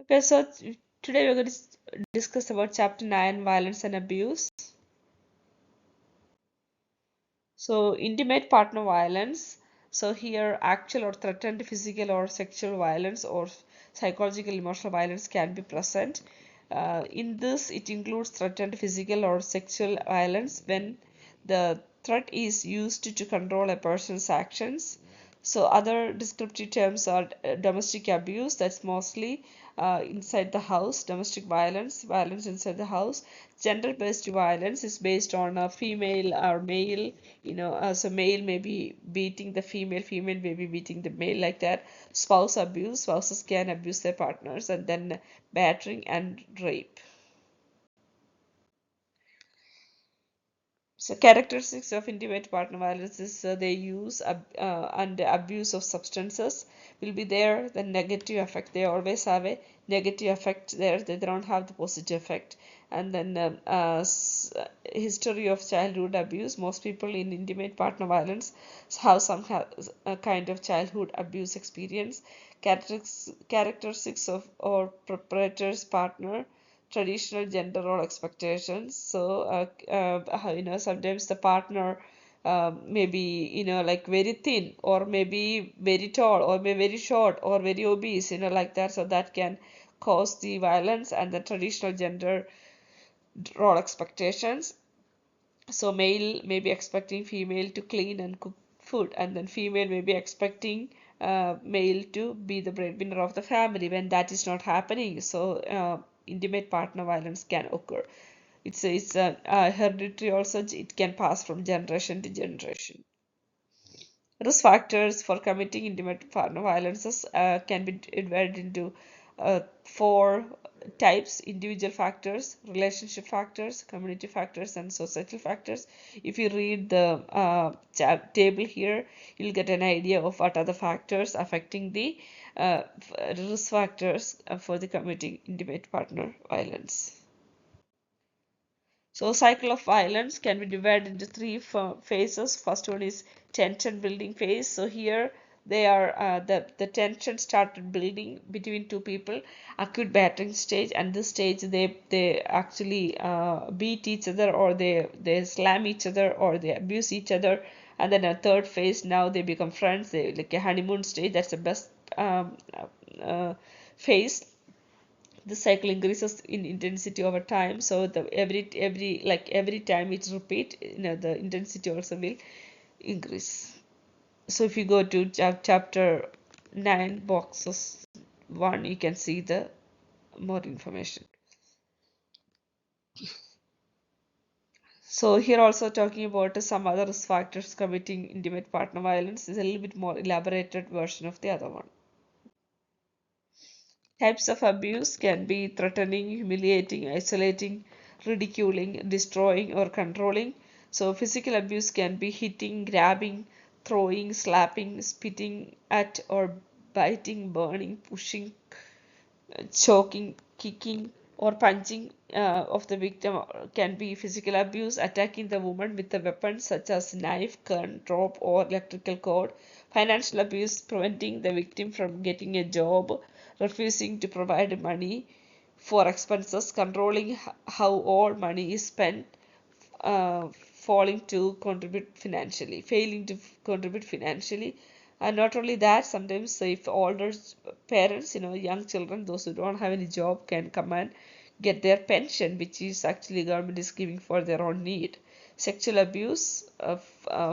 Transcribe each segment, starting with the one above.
Okay, so today we're going to discuss about chapter 9, violence and abuse. So intimate partner violence. So here actual or threatened physical or sexual violence or psychological emotional violence can be present. In this, it includes threatened physical or sexual violence when the threat is used to control a person's actions. So other descriptive terms are domestic abuse, that's mostly inside the house, domestic violence, violence inside the house. Gender-based violence is based on a female or male, so male may be beating the female, female may be beating the male, like that. Spouse abuse, spouses can abuse their partners, and then battering and rape. So characteristics of intimate partner violence is they use and abuse of substances will be there. The negative effect, they always have a negative effect there. They don't have the positive effect. And then history of childhood abuse. Most people in intimate partner violence have some kind of childhood abuse experience. Characteristics of or perpetrator's partner, traditional gender role expectations. So sometimes the partner maybe like very thin, or maybe very tall, or maybe very short, or very obese, like that. So that can cause the violence. And the traditional gender role expectations. So male may be expecting female to clean and cook food, and then female may be expecting male to be the breadwinner of the family. When that is not happening, so intimate partner violence can occur. It's a hereditary also. It can pass from generation to generation. Risk factors for committing intimate partner violences can be divided into four types: individual factors, relationship factors, community factors, and societal factors. If you read the table here, you'll get an idea of what are the factors affecting the risk factors for the committing intimate partner violence. So cycle of violence can be divided into three phases. First one is tension building phase. So here they are the tension started building between two people, acute battering stage, and this stage they actually beat each other, or they slam each other, or they abuse each other. And then a third phase, now they become friends. They like a honeymoon stage. That's the best phase. The cycle increases in intensity over time. So the every time it's repeat, the intensity also will increase. So if you go to chapter 9 boxes 1, you can see the more information. So here also talking about some other risk factors committing intimate partner violence is a little bit more elaborated version of the other one. Types of abuse can be threatening, humiliating, isolating, ridiculing, destroying, or controlling. So, physical abuse can be hitting, grabbing, throwing, slapping, spitting at or biting, burning, pushing, choking, kicking, or punching of the victim. Can be physical abuse, attacking the woman with a weapon such as knife, gun, rope, or electrical cord. Financial abuse, preventing the victim from getting a job, refusing to provide money for expenses, controlling how all money is spent, failing to contribute financially, and not only that, sometimes if older parents, young children, those who don't have any job, can come and get their pension, which is actually government is giving for their own need. Sexual abuse of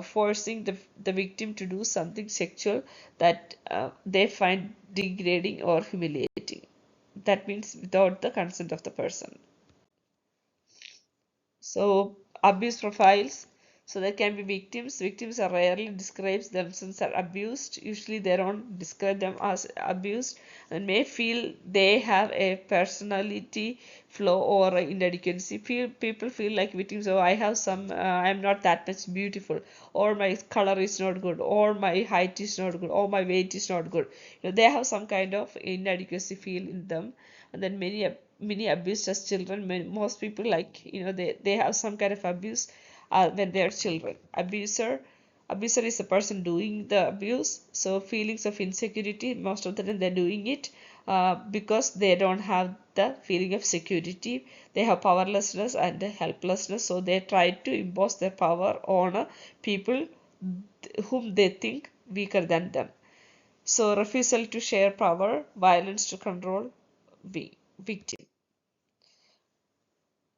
forcing the victim to do something sexual that they find degrading or humiliating. That means without the consent of the person. So abuse profiles. So there can be victims. Victims are rarely described themselves as abused. Usually they don't describe them as abused, and may feel they have a personality flaw or inadequacy. People feel like victims. Oh, I have some. I'm not that much beautiful, or my color is not good, or my height is not good, or my weight is not good. They have some kind of inadequacy feel in them. And then many abused as children. Most people, like, they have some kind of abuse when they're children. Abuser is the person doing the abuse. So feelings of insecurity, most of the time they're doing it, because they don't have the feeling of security. They have powerlessness and helplessness, so they try to impose their power on people whom they think weaker than them. So refusal to share power, violence to control victim.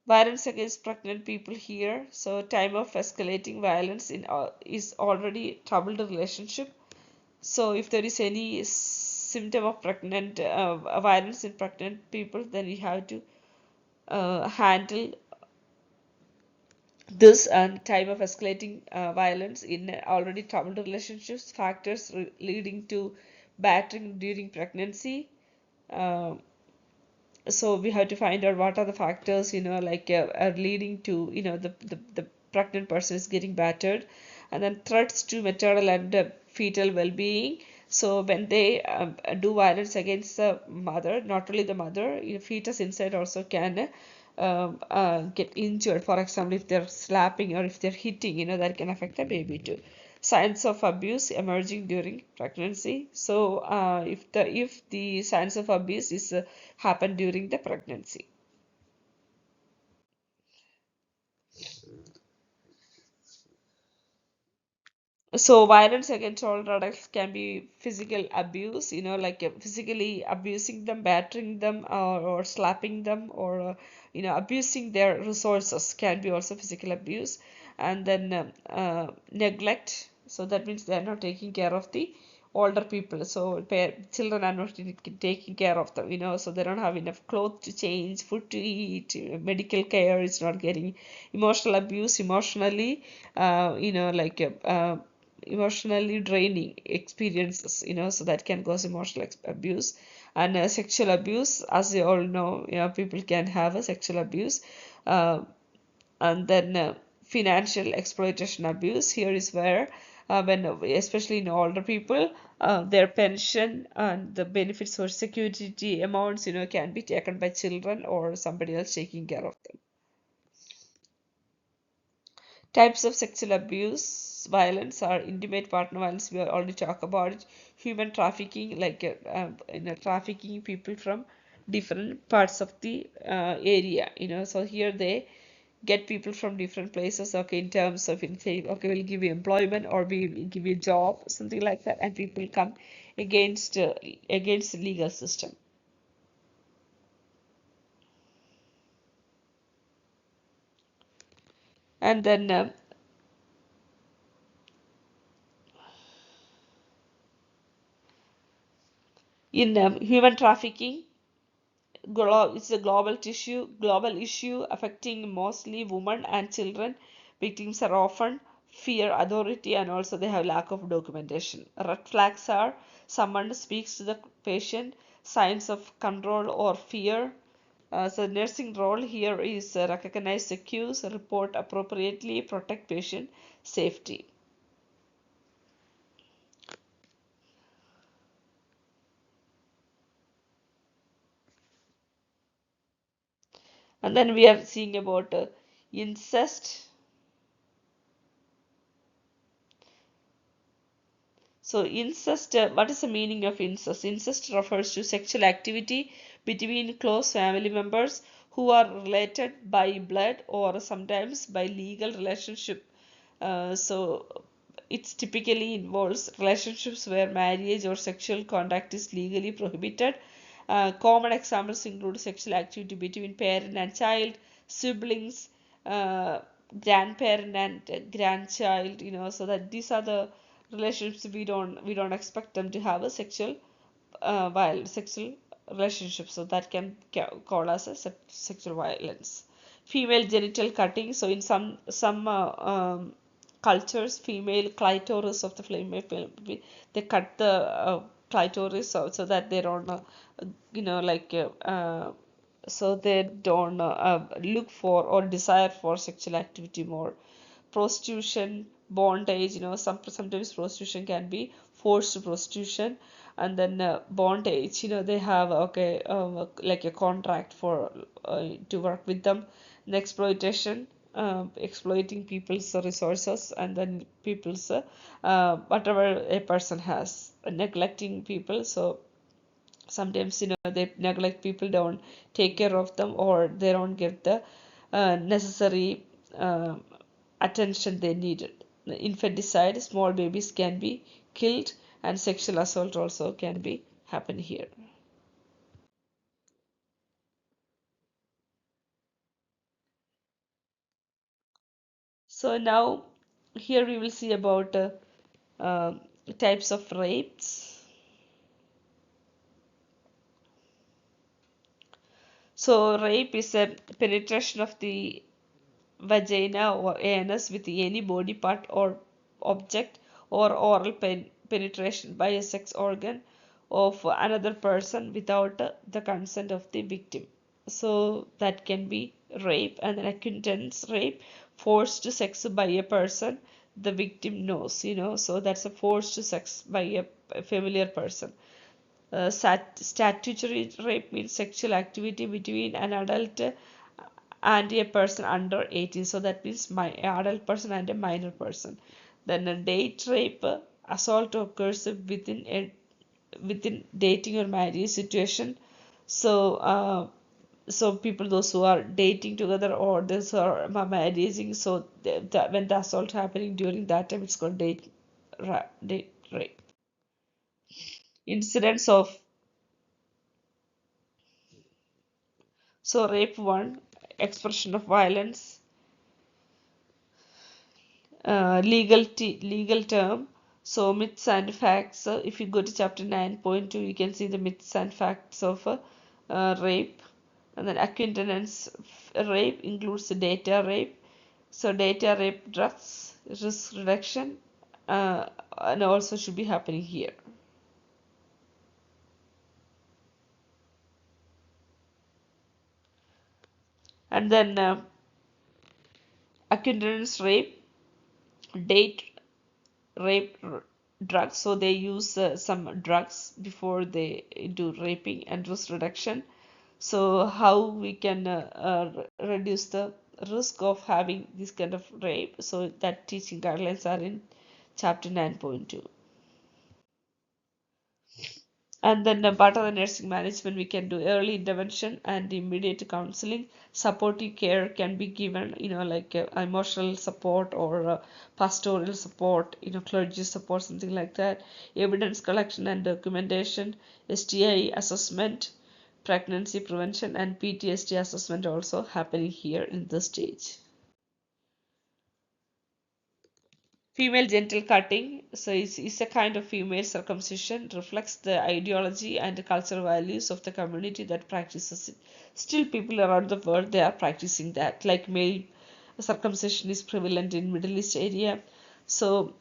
Violence against pregnant people here. So time of escalating violence in is already troubled relationship. So if there is any symptom of pregnant violence in pregnant people, then we have to handle this. And time of escalating violence in already troubled relationships, factors leading to battering during pregnancy. Uh, so we have to find out what are the factors, like are leading to, the pregnant person is getting battered. And then threats to maternal and fetal well-being. So when they do violence against the mother, not only the mother, fetus inside also can get injured. For example, if they're slapping or if they're hitting, that can affect the baby too. Signs of abuse emerging during pregnancy. So if the signs of abuse is happen during the pregnancy. So violence against older adults can be physical abuse, like physically abusing them, battering them, or slapping them, or abusing their resources can be also physical abuse. And then neglect. So that means they are not taking care of the older people. So children are not taking care of them, so they don't have enough clothes to change, food to eat, medical care is not getting. Emotional abuse, emotionally, like emotionally draining experiences, so that can cause emotional abuse. And sexual abuse, as you all know, people can have a sexual abuse. uh, and then financial exploitation abuse. Here is where when especially in older people, their pension and the benefits or security amounts, can be taken by children or somebody else taking care of them. Types of sexual abuse violence are intimate partner violence, we already talked about it. Human trafficking, like trafficking people from different parts of the area, so here they get people from different places, okay, in terms of in say, okay, we'll give you employment or we will give you a job, something like that, and people come against the legal system. And then in human trafficking, it's a global issue affecting mostly women and children. Victims are often fear authority, and also they have lack of documentation. Red flags are someone speaks to the patient, signs of control or fear. So nursing role here is recognize the cues, report appropriately, protect patient safety. And then we are seeing about incest. So incest, what is the meaning of incest? Incest refers to sexual activity between close family members who are related by blood or sometimes by legal relationship. So it typically involves relationships where marriage or sexual contact is legally prohibited. Common examples include sexual activity between parent and child, siblings, uh, grandparent and grandchild. So that these are the relationships we don't expect them to have a sexual sexual relationship. So that can call as a sexual violence. Female genital cutting. So in some cultures, female clitoris of the female, they cut the clitoris so that they don't like so they don't look for or desire for sexual activity more. Prostitution, bondage, sometimes prostitution can be forced prostitution. And then bondage, they have, okay, like a contract for to work with them. And exploitation, exploiting people's resources and then people's whatever a person has, neglecting people. So Sometimes, they neglect people, don't take care of them, or they don't get the necessary uh, attention they needed. The infanticide, small babies can be killed, and sexual assault also can be happen here. So now here we will see about um types of rapes. So rape is a penetration of the vagina or anus with any body part or object, or oral penetration by a sex organ of another person without the consent of the victim. So that can be rape. And then acquaintance rape, forced sex by a person the victim knows, so that's a forced sex by a familiar person. Statutory rape means sexual activity between an adult and a person under 18. So that means my adult person and a minor person. Then a date rape, assault occurs within dating or marriage situation. So so people, those who are dating together or those who are marrying, so when the assault happening during that time, it's called date rape. Incidents of, so rape one, expression of violence, legal term. So myths and facts. If you go to chapter 9.2, you can see the myths and facts of rape. And then acquaintance rape includes the data rape. So data rape drugs, risk reduction, and also should be happening here. And then acquaintance rape, date rape drugs. So they use some drugs before they do raping, and risk reduction. So how we can reduce the risk of having this kind of rape? So that teaching guidelines are in chapter 9.2. And then part of the nursing management, we can do early intervention and immediate counseling. Supportive care can be given, like emotional support or pastoral support, clergy support, something like that. Evidence collection and documentation, STI assessment, pregnancy prevention, and PTSD assessment also happening here in this stage. Female genital cutting, so it's a kind of female circumcision, reflects the ideology and the cultural values of the community that practices it. Still, people around the world, they are practicing that. Like male circumcision is prevalent in Middle East area. So,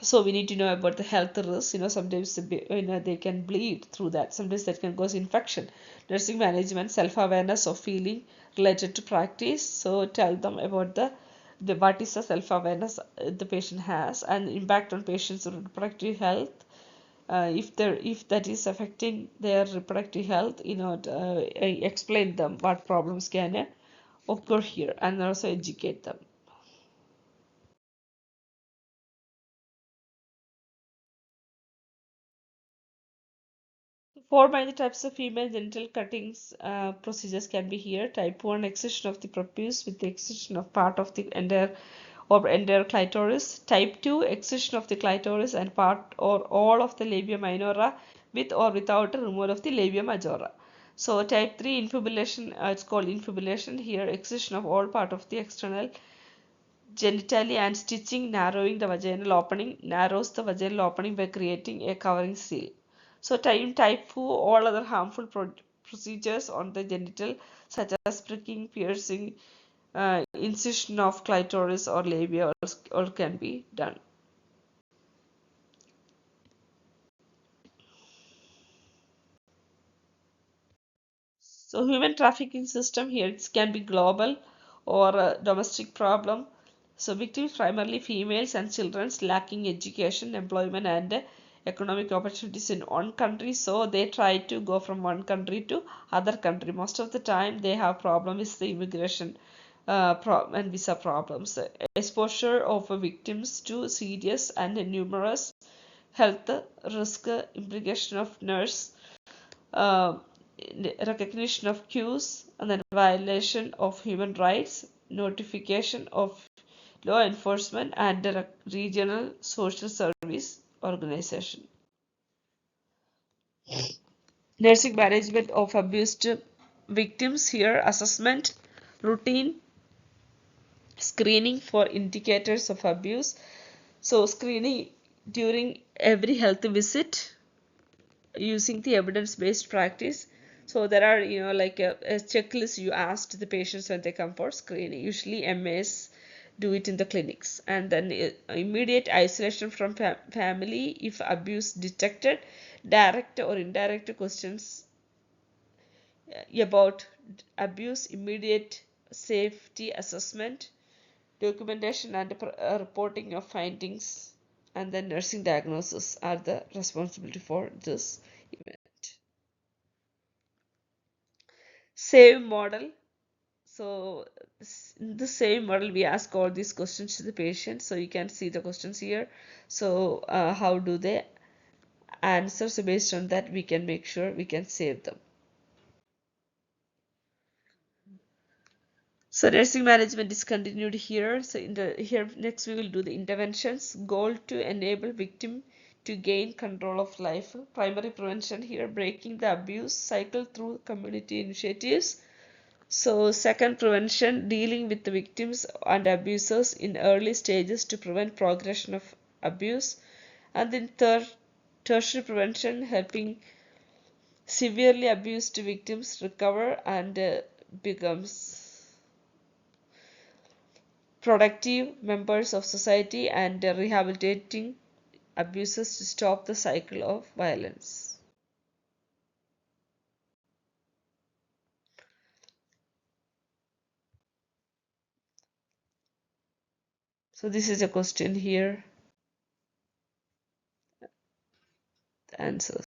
so we need to know about the health risks. Sometimes they can bleed through that. Sometimes that can cause infection. Nursing management, self-awareness of feeling related to practice. So tell them about the what is the self-awareness the patient has, and impact on patient's reproductive health. If that is affecting their reproductive health, explain them what problems can occur here, and also educate them. Four major types of female genital cuttings procedures can be here. Type 1, excision of the prepuce with the excision of part of the entire clitoris. Type 2, excision of the clitoris and part or all of the labia minora with or without a removal of the labia majora. So type 3, infibulation, it's called infibulation here, excision of all part of the external genitalia and stitching, narrowing the vaginal opening, narrows the vaginal opening by creating a covering seal. So type 4, all other harmful procedures on the genital such as pricking, piercing, incision of clitoris or labia all can be done. So human trafficking system here, it can be global or a domestic problem. So victims primarily females and children lacking education, employment, and economic opportunities in one country. So they try to go from one country to other country. Most of the time they have problem with the immigration and visa problems. Exposure of victims to serious and numerous health risk, implication of nurse, uh, recognition of cues, and then violation of human rights, notification of law enforcement and the regional social service organization. Nursing management of abused victims here, assessment, routine, screening for indicators of abuse. So screening during every health visit using the evidence-based practice. So there are, like a checklist you asked the patients when they come for screening. Usually MAs do it in the clinics. And then immediate isolation from family if abuse detected, direct or indirect questions about abuse, immediate safety assessment, documentation and reporting of findings, and then nursing diagnosis are the responsibility for this event. Same model. So in the same model, we ask all these questions to the patient. So you can see the questions here. So how do they answer? So based on that, we can make sure we can save them. So nursing management is continued here. So in the here next we will do the interventions. Goal to enable victim to gain control of life. Primary prevention here, breaking the abuse cycle through community initiatives. So second, prevention, dealing with the victims and abusers in early stages to prevent progression of abuse. And then third, tertiary prevention, helping severely abused victims recover and becomes productive members of society and rehabilitating abusers to stop the cycle of violence. So this is a question here, the answers.